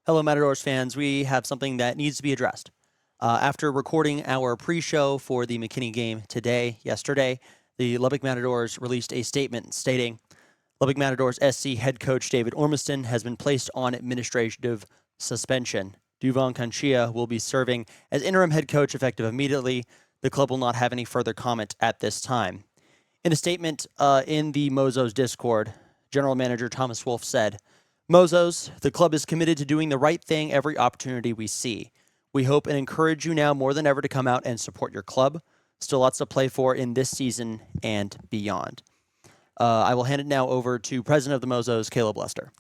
Hello, Matadors fans. We have something that needs to be addressed. After recording our pre-show for the McKinney game yesterday, the Lubbock Matadors released a statement stating, Lubbock Matadors SC head coach David Ormiston has been placed on administrative suspension. Duvon Conchia will be serving as interim head coach effective immediately. The club will not have any further comment at this time. In a statement in the Mozos Discord, General Manager Thomas Wolf said, Mozos, the club is committed to doing the right thing every opportunity we see. We hope and encourage you now more than ever to come out and support your club. Still lots to play for in this season and beyond. I will hand it now over to President of the Mozos, Caleb Lester.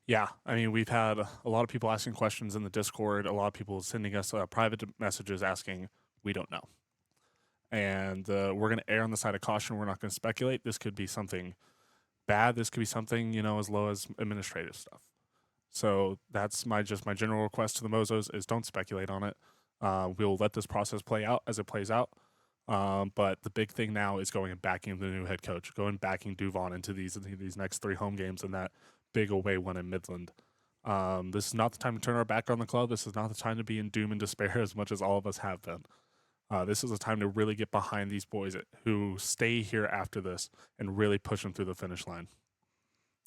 Yeah, I mean, we've had a lot of people asking questions in the Discord, a lot of people sending us private messages asking, we don't know. And we're going to err on the side of caution. We're not going to speculate. This could be something bad. This could be something, as low as administrative stuff. So that's my general request to the Mozos is don't speculate on it. We'll let this process play out as it plays out. But the big thing now is going and backing the new head coach, going and backing Duvon into these next 3 home games and that big away one in Midland. This is not the time to turn our back on the club. This is not the time to be in doom and despair as much as all of us have been. This is a time to really get behind these boys who stay here after this and really push them through the finish line.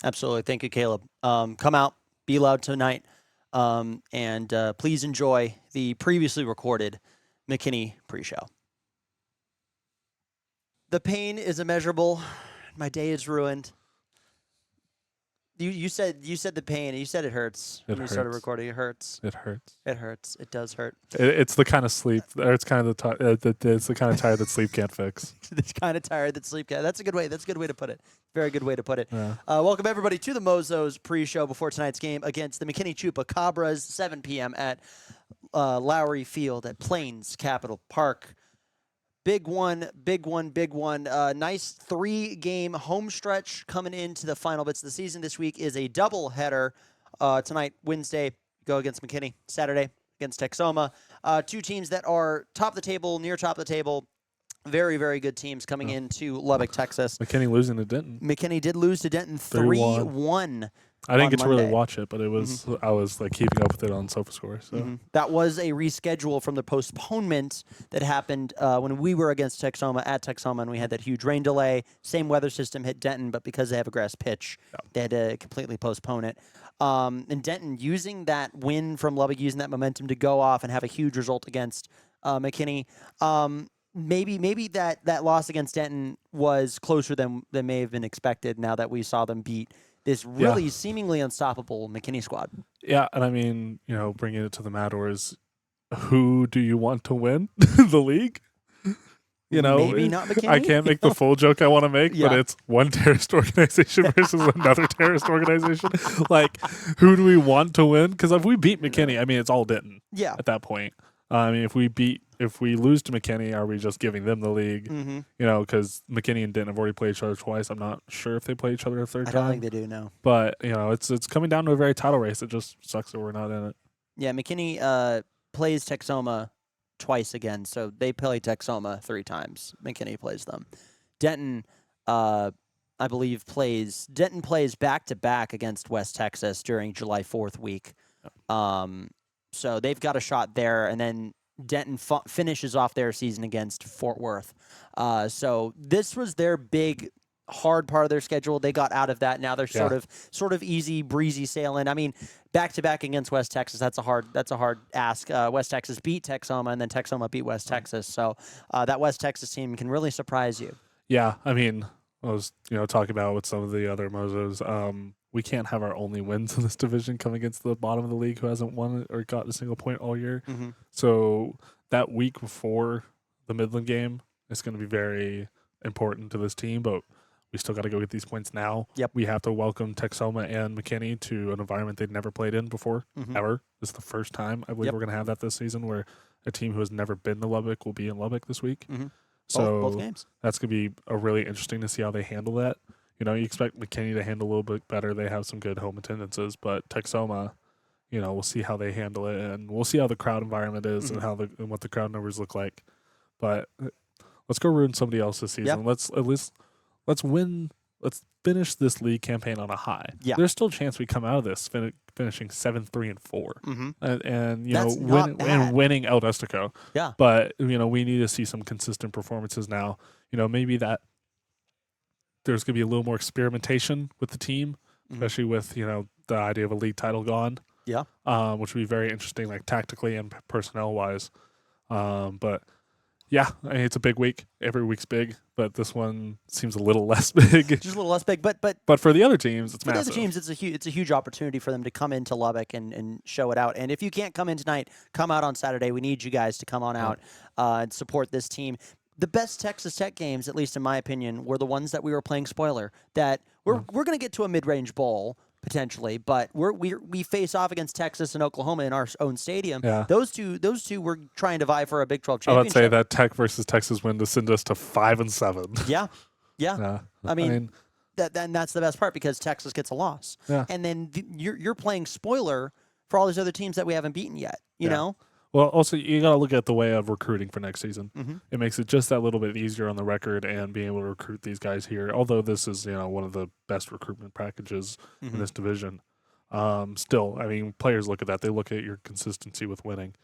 Absolutely. Thank you, Caleb. Come out, be loud tonight, and please enjoy the previously recorded McKinney pre-show. The pain is immeasurable. My day is ruined. You said the pain. You said it hurts. When you started recording, it hurts. It hurts. It hurts. It does hurt. It's the kind of sleep, or it's kind of it's the kind of tired that sleep can't fix. It's kind of tired that sleep can't. That's a good way. That's a good way to put it. Very good way to put it. Yeah. Welcome everybody to the Mozos pre-show before tonight's game against the McKinney Chupacabras, 7 p.m. at Lowry Field at Plains Capital Park. Big one. Nice 3-game home stretch coming into the final bits of the season. This week is a doubleheader. Tonight, Wednesday, go against McKinney. Saturday, against Texoma. 2 teams that are top of the table, near top of the table. Very, very good teams coming into Lubbock, Texas. McKinney losing to Denton. McKinney did lose to Denton 3-1. I didn't get to really watch it, but it was I was like keeping up with it on SofaScore. So that was a reschedule from the postponement that happened when we were against Texoma at Texoma, and we had that huge rain delay. Same weather system hit Denton, but because they have a grass pitch, they had to completely postpone it. And Denton using that win from Lubbock, using that momentum to go off and have a huge result against McKinney. Maybe that loss against Denton was closer than may have been expected. Now that we saw them beat this really seemingly unstoppable McKinney squad. Yeah, and I mean, bringing it to the Matadors, who do you want to win the league? Maybe not McKinney. I can't make the full joke I want to make, but it's one terrorist organization versus another terrorist organization. Like, who do we want to win? Because if we beat McKinney, I mean, it's all Denton. Yeah. At that point, I mean, if we lose to McKinney, are we just giving them the league? Because McKinney and Denton have already played each other twice. I'm not sure if they play each other a third time. I don't think they do, no. But, it's coming down to a very title race. It just sucks that we're not in it. Yeah, McKinney plays Texoma twice again, so they play Texoma 3 times. McKinney plays them. Denton, I believe, plays back-to-back against West Texas during July 4th week. So they've got a shot there, and then Denton finishes off their season against Fort Worth. So this was their big, hard part of their schedule. They got out of that. Now they're sort of easy, breezy sailing. I mean, back-to-back against West Texas, that's a hard ask. West Texas beat Texoma, and then Texoma beat West Texas. So that West Texas team can really surprise you. Yeah, I mean, I was talking about with some of the other Mozos. We can't have our only wins in this division come against the bottom of the league who hasn't won or gotten a single point all year. So that week before the Midland game is going to be very important to this team, but we still got to go get these points now. Yep. We have to welcome Texoma and McKinney to an environment they've never played in before, ever. This is the first time I believe we're going to have that this season where a team who has never been to Lubbock will be in Lubbock this week. So both games. That's going to be really interesting to see how they handle that. You expect McKinney to handle a little bit better. They have some good home attendances, but Texoma, we'll see how they handle it, and we'll see how the crowd environment is and what the crowd numbers look like. But let's go ruin somebody else's season. Yep. Let's win let's finish this league campaign on a high. Yeah. There's still a chance we come out of this finishing 7-3-4, Mm-hmm. and you That's know, not bad. winning El Destico. Yeah. But you know, we need to see some consistent performances now. You know, maybe that there's going to be a little more experimentation with the team, especially with, you know, the idea of a league title gone. Yeah. Which would be very interesting, like tactically and personnel wise. But yeah, I mean, it's a big week. Every week's big, but this one seems a little less big. Just a little less big, but for the other teams, it's for massive. the other teams, it's a huge opportunity for them to come into Lubbock and show it out. And if you can't come in tonight, come out on Saturday. We need you guys to come on out and support this team. The best Texas Tech games, at least in my opinion, were the ones that we were playing spoiler. That we're going to get to a mid-range bowl potentially, but we face off against Texas and Oklahoma in our own stadium. Yeah. Those two were trying to vie for a Big 12 I would championship. say that Tech versus Texas win to send us to 5-7. Yeah. Yeah. I mean that's the best part because Texas gets a loss. Yeah. And then you're playing spoiler for all these other teams that we haven't beaten yet, you know? Well, also, you got to look at the way of recruiting for next season. Mm-hmm. It makes it just that little bit easier on the record and being able to recruit these guys here. Although this is, you know, one of the best recruitment packages in this division. Still, I mean, players look at that. They look at your consistency with winning.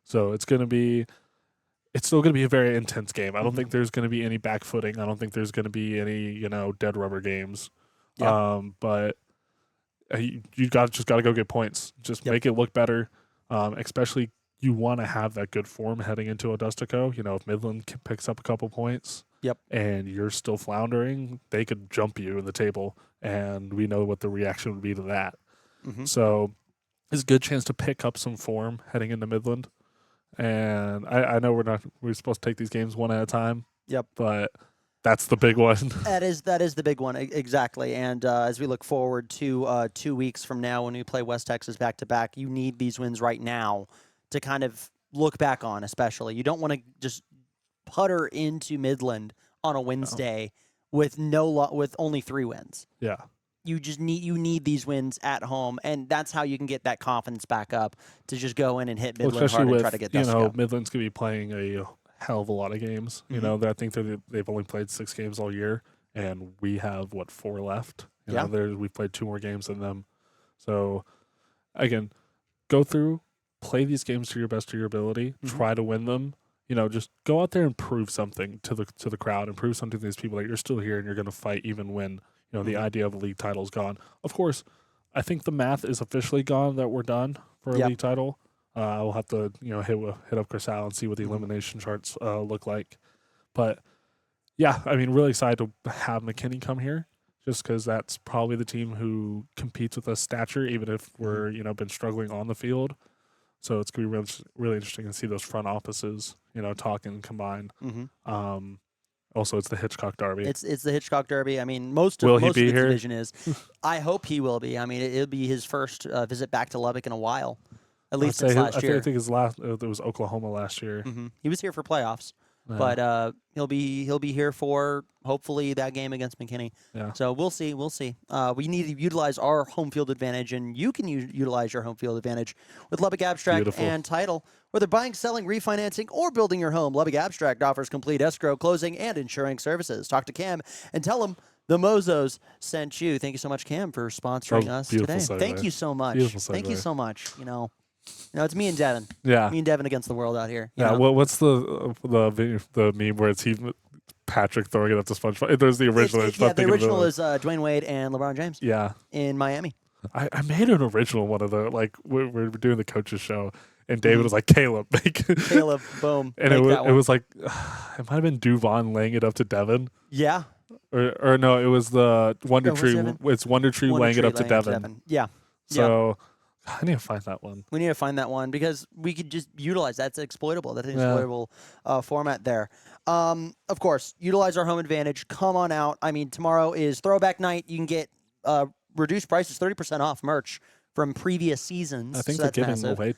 So it's still going to be a very intense game. I don't think there's going to be any backfooting. I don't think there's going to be any, you know, dead rubber games. Yeah. But you just got to go get points. Just make it look better, especially. You want to have that good form heading into Augustico. You know, if Midland picks up a couple points and you're still floundering, they could jump you in the table, and we know what the reaction would be to that. Mm-hmm. So it's a good chance to pick up some form heading into Midland. And I know we're supposed to take these games one at a time. Yep. But that's the big one. That is the big one, exactly. And as we look forward to 2 weeks from now when we play West Texas back-to-back, you need these wins right now to kind of look back on, especially. You don't want to just putter into Midland on a Wednesday with with only 3 wins. Yeah. You need these wins at home, and that's how you can get that confidence back up to just go in and hit Midland hard and try to get you know, Destico. Midland's going to be playing a hell of a lot of games. You know, I think they've only played 6 games all year, and we have, 4 left? You know, we've played 2 more games than them. So, again, go through, play these games to your best of your ability, try to win them. You know, just go out there and prove something to the crowd and prove something to these people that you're still here and you're going to fight even when, you know, the idea of a league title is gone. Of course, I think the math is officially gone that we're done for a league title. I'll have to, you know, hit up Chris Al and see what the elimination charts look like. But, yeah, I mean, really excited to have McKinney come here just because that's probably the team who competes with us stature, even if we're, you know, been struggling on the field. So it's going to be really interesting to see those front offices, you know, talking combined. Also, it's the Hitchcock Derby. It's the Hitchcock Derby. I mean, most of the here? division is. I hope he will be. I mean, it'll be his first visit back to Lubbock in a while, at least since last year. I think his last it was Oklahoma last year. He was here for playoffs, but he'll be here for hopefully that game against McKinney. Yeah. So we'll see. We need to utilize our home field advantage, and you can utilize your home field advantage with Lubbock Abstract and Title. Whether buying, selling, refinancing, or building your home, Lubbock Abstract offers complete escrow, closing, and insuring services. Talk to Cam and tell him the Mozos sent you. Thank you so much, Cam, for sponsoring us today. Thank you so much. Thank you so much. You know, it's me and Devin. Yeah. Me and Devin against the world out here. Yeah. Well, what's the meme where it's Patrick throwing it up to SpongeBob? There's the original. The original is Dwayne Wade and LeBron James. Yeah. In Miami. I made an original one of the, like, we're doing the coaches show. And David was like, Caleb, Caleb, boom. And it was like, it might have been Duvon laying it up to Devin. Yeah. Or no, it was the Wonder Tree. It's Wonder Tree laying it up to Devin. Yeah. So I need to find that one. We need to find that one because we could just utilize that's exploitable. That's an exploitable format there. Of course, utilize our home advantage. Come on out. I mean, tomorrow is throwback night. You can get reduced prices, 30% off merch from previous seasons. I think they're giving away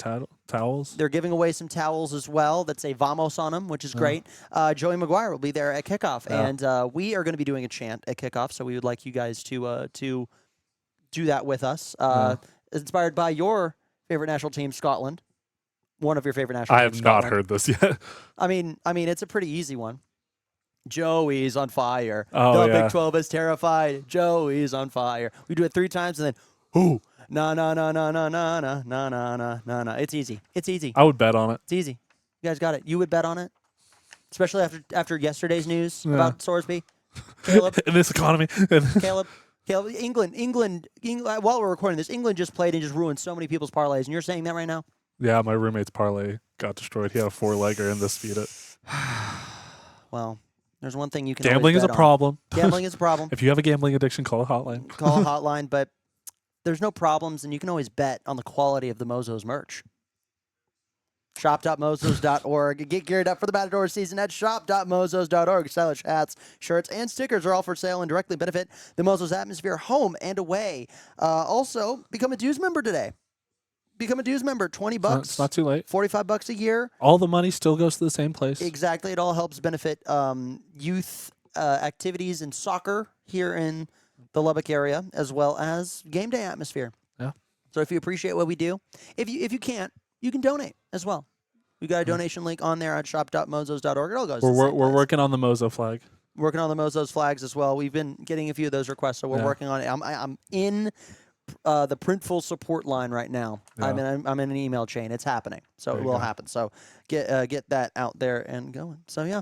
towels. They're giving away some towels as well that say Vamos on them, which is great. Joey McGuire will be there at kickoff, and we are going to be doing a chant at kickoff, so we would like you guys to do that with us. Inspired by your favorite national team, Scotland. One of your favorite national teams, I have not heard this yet. I mean, it's a pretty easy one. Joey's on fire. Oh, The yeah. Big 12 is terrified. Joey's on fire. We do it 3 times and then, whoo. No. It's easy. It's easy. I would bet on it. It's easy. You guys got it. You would bet on it? Especially after yesterday's news Yeah. about Sorsby? Caleb? In this economy. Caleb, England, while we're recording this, England just played and just ruined so many people's parlays, and you're saying that right now? Yeah, my roommate's parlay got destroyed. He had a 4-legger and this beat it. Well, there's one thing you can Gambling always is a bet on. problem. Gambling is a problem. If you have a gambling addiction, call a hotline. Call a hotline, but there's no problems, and you can always bet on the quality of the Mozos merch. Shop.mozos.org. Get geared up for the Matador season at shop.mozos.org. Stylish hats, shirts, and stickers are all for sale and directly benefit the Mozos atmosphere home and away. Also, become a dues member today. Become a dues member, $20. It's not too late. $45 a year. All the money still goes to the same place. Exactly. It all helps benefit youth activities in soccer here in the Lubbock area, as well as game day atmosphere. Yeah. So if you appreciate what we do, if you can't, you can donate as well. We got a donation link on there at shop.mozos.org. It all goes. We're working on the Mozo flag. Working on the Mozos flags as well. We've been getting a few of those requests, so we're working on it. I'm in the Printful support line right now. Yeah. I'm in an email chain. It's happening, so it will happen. So get that out there and going. So yeah,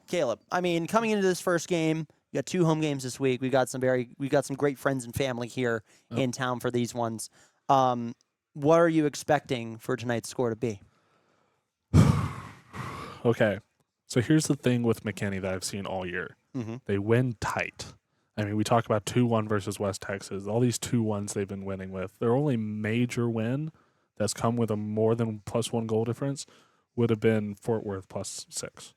Caleb. I mean, coming into this first game, we got 2 home games this week. We got some great friends and family here in town for these ones. What are you expecting for tonight's score to be? Okay. So here's the thing with McKinney that I've seen all year. Mm-hmm. They win tight. I mean, we talk about 2-1 versus West Texas. All these 2-1s they've been winning with. Their only major win that's come with a more than +1 goal difference would have been Fort Worth +6.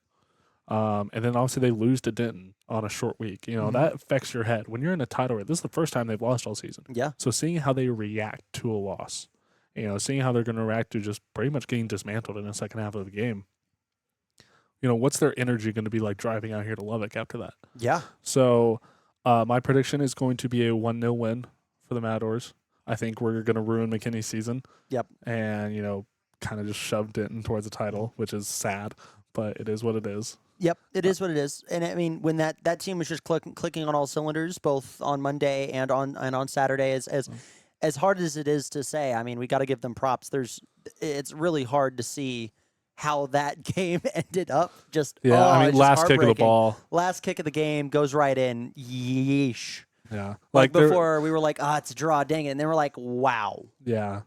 And then obviously they lose to Denton on a short week. You know, that affects your head. When you're in a title race, this is the first time they've lost all season. Yeah. So seeing how they react to a loss, you know, seeing how they're going to react to just pretty much getting dismantled in the second half of the game, you know, what's their energy going to be like driving out here to Lubbock after that? Yeah. So my prediction is going to be a 1-0 win for the Matadors. I think we're going to ruin McKinney's season. Yep. And, you know, kind of just shoved it in towards the title, which is sad, but it is what it is. Yep, it is what it is. And I mean, when that team was just clicking on all cylinders, both on Monday and on Saturday, as hard as it is to say, I mean, we got to give them props. It's really hard to see how that game ended up. I mean, last kick of the ball. Last kick of the game goes right in. Yeesh. Yeah. Like before, we were like, it's a draw, dang it. And then we're like, wow. Yeah.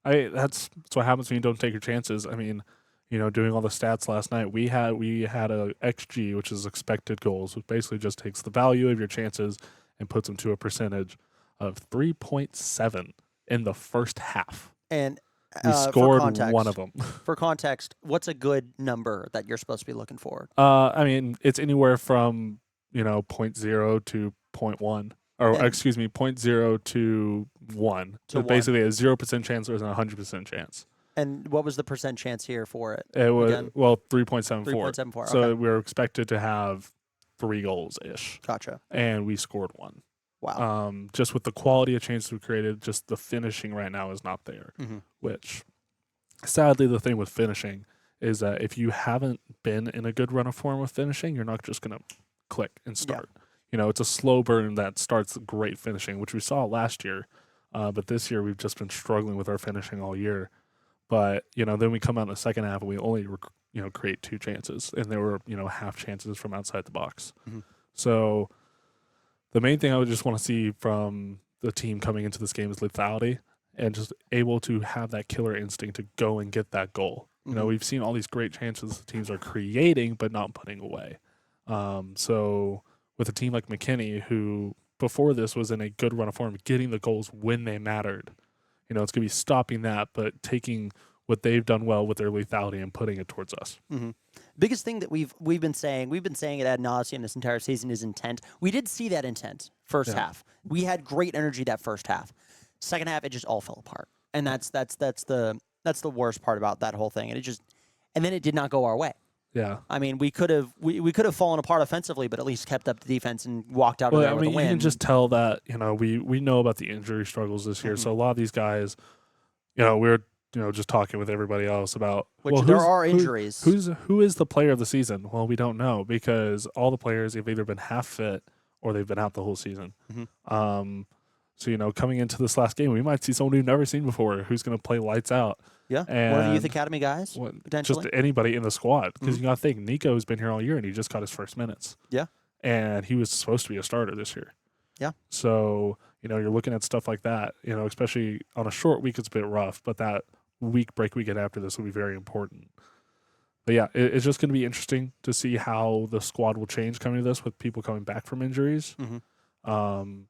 That's what happens when you don't take your chances. I mean, you know, doing all the stats last night, we had a XG, which is expected goals, which basically just takes the value of your chances and puts them to a percentage of 3.7 in the first half. And we scored one of them. For context, what's a good number that you're supposed to be looking for? I mean, it's anywhere from, you know, 0.0 to 0.1. Or, excuse me, 0.0 to 1. So basically a 0% chance or a 100% chance. And what was the percent chance here for it? It was, 3.74. 3.74, So okay. we were expected to have 3 goals-ish. Gotcha. And we scored 1. Wow. Just with the quality of chances we created, just the finishing right now is not there. Mm-hmm. Which, sadly, the thing with finishing is that if you haven't been in a good run of form with finishing, you're not just going to click and start. Yeah. You know, it's a slow burn that starts great finishing, which we saw last year. But this year, we've just been struggling with our finishing all year. But, you know, then we come out in the second half and we only, create 2 chances. And they were, half chances from outside the box. Mm-hmm. So the main thing I would just want to see from the team coming into this game is lethality and just able to have that killer instinct to go and get that goal. Mm-hmm. You know, we've seen all these great chances the teams are creating but not putting away. So with a team like McKinney, who before this was in a good run of form, getting the goals when they mattered, it's going to be stopping that, but taking what they've done well with their lethality and putting it towards us. Mm-hmm. Biggest thing that we've been saying it ad nauseum this entire season is intent. We did see that intent first half. We had great energy that first half. Second half, it just all fell apart, and that's the worst part about that whole thing. And then it did not go our way. Yeah, I mean, we could have fallen apart offensively, but at least kept up the defense and walked out of there with a win. You can just tell that we know about the injury struggles this year. Mm-hmm. So a lot of these guys, we were just talking with everybody else about There are injuries. Who is the player of the season? Well, we don't know because all the players have either been half fit or they've been out the whole season. Mm-hmm. So coming into this last game, we might see someone we've never seen before who's going to play lights out. Yeah, one of the youth academy guys, potentially. Just anybody in the squad. Because you got to think, Nico's been here all year and he just got his first minutes. Yeah. And he was supposed to be a starter this year. Yeah. So, you're looking at stuff like that, especially on a short week, it's a bit rough, but that break we get after this will be very important. But yeah, it's just going to be interesting to see how the squad will change coming to this with people coming back from injuries. Mm-hmm.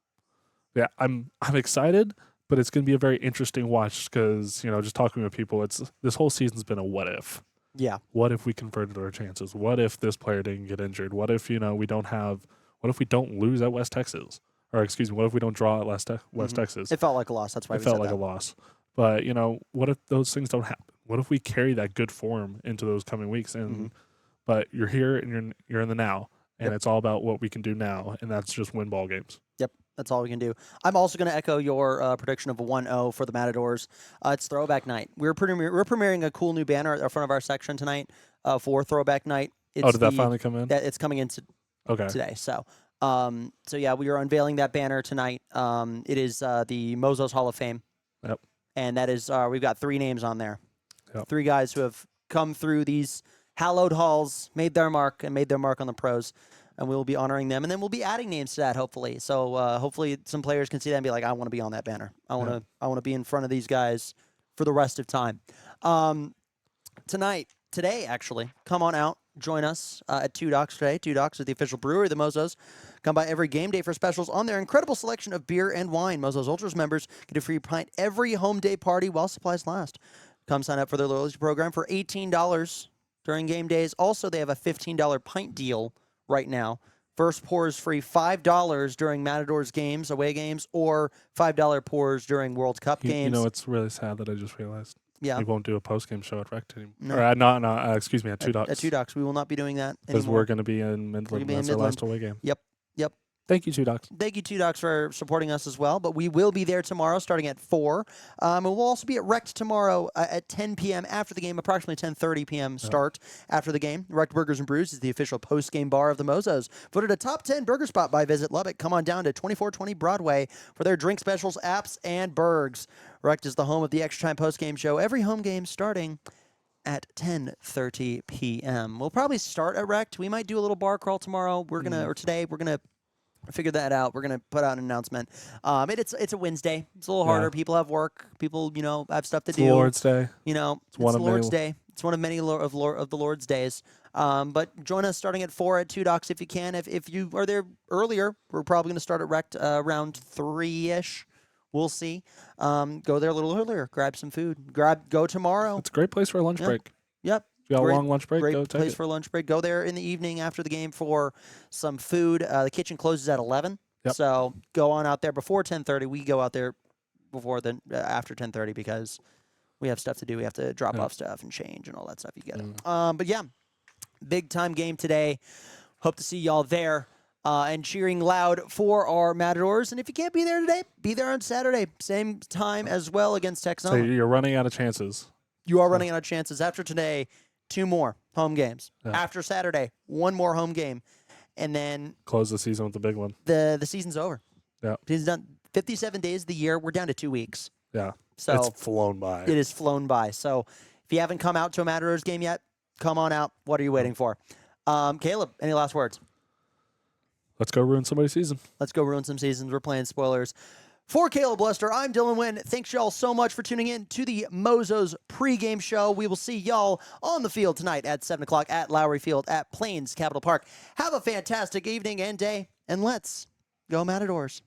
Yeah, I'm excited, but it's going to be a very interesting watch because, just talking with people, this whole season's been a what if. Yeah. What if we converted our chances? What if this player didn't get injured? What if, what if we don't lose at West Texas? Or excuse me, what if we don't draw at West Texas? It felt like a loss. That's why it felt like a loss. But, what if those things don't happen? What if we carry that good form into those coming weeks? And but you're here and you're in the now, and it's all about what we can do now, and that's just win ball games. Yep. That's all we can do. I'm also going to echo your prediction of a 1-0 for the Matadors. It's Throwback Night. We're premiering a cool new banner at front of our section tonight for Throwback Night. Did that finally come in? It's coming in today. So yeah, we are unveiling that banner tonight. It is the Mozos Hall of Fame. Yep. And that is we've got 3 names on there. Yep. 3 guys who have come through these hallowed halls, made their mark on the pros. And we'll be honoring them, and then we'll be adding names to that, hopefully. So hopefully some players can see that and be like, I want to be on that banner. I want to be in front of these guys for the rest of time. Today, actually, come on out. Join us at Two Docks today. Two Docks is the official brewery of the Mozos. Come by every game day for specials on their incredible selection of beer and wine. Mozos Ultras members get a free pint every home day party while supplies last. Come sign up for their loyalty program for $18 during game days. Also, they have a $15 pint deal right now. First pour is free $5 during Matadors games, away games, or $5 pours during World Cup games. It's really sad that I just realized. Yeah. We won't do a post-game show at Rect anymore. No. Or, excuse me, at Two Docks. At Two Docks. We will not be doing that anymore. Because we're going to be in Midland. That's our last away game. Yep. Thank you, Two Docks. Thank you, Two Docks, for supporting us as well. But we will be there tomorrow starting at 4. And we'll also be at Rect tomorrow at 10 p.m. after the game, approximately 10:30 p.m. start after the game. Rect Burgers and Brews is the official post-game bar of the Mozos. Voted a top 10 burger spot by Visit Lubbock. Come on down to 2420 Broadway for their drink specials, apps, and burgs. Rect is the home of the Extra Time post-game show. Every home game starting at 10:30 p.m. We'll probably start at Rect. We might do a little bar crawl tomorrow. Or today, we're going to figure that out. We're going to put out an announcement. It's a Wednesday. It's a little harder. People have work. People, have stuff to do. It's Lord's Day. It's the Lord's Day. It's one of many of the Lord's days. But join us starting at 4 at Two Docks if you can. If you are there earlier, we're probably going to start at Rect around 3-ish. We'll see. Go there a little earlier. Grab some food. Go tomorrow. It's a great place for a lunch break. Yep. If you got a long lunch break, great go place take it. for a lunch break. Go there in the evening after the game for some food. The kitchen closes at 11, so go on out there before 10:30. We go out there after 10:30 because we have stuff to do. We have to drop off stuff and change and all that stuff. You get it. But yeah, big time game today. Hope to see y'all there and cheering loud for our Matadors. And if you can't be there today, be there on Saturday, same time as well against Texoma. So you're running out of chances. You are running out of chances after today. 2 more home games. Yeah. After Saturday, 1 more home game. And then close the season with the big one. The season's over. Yeah. Season's done. 57 days of the year. We're down to 2 weeks. Yeah. So it's flown by. It has flown by. So if you haven't come out to a Matadors game yet, come on out. What are you waiting for? Caleb, any last words? Let's go ruin somebody's season. Let's go ruin some seasons. We're playing spoilers. For Caleb Lester, I'm Dylan Wynn. Thanks y'all so much for tuning in to the Mozos pregame show. We will see y'all on the field tonight at 7 o'clock at Lowry Field at Plains Capital Park. Have a fantastic evening and day, and let's go Matadors.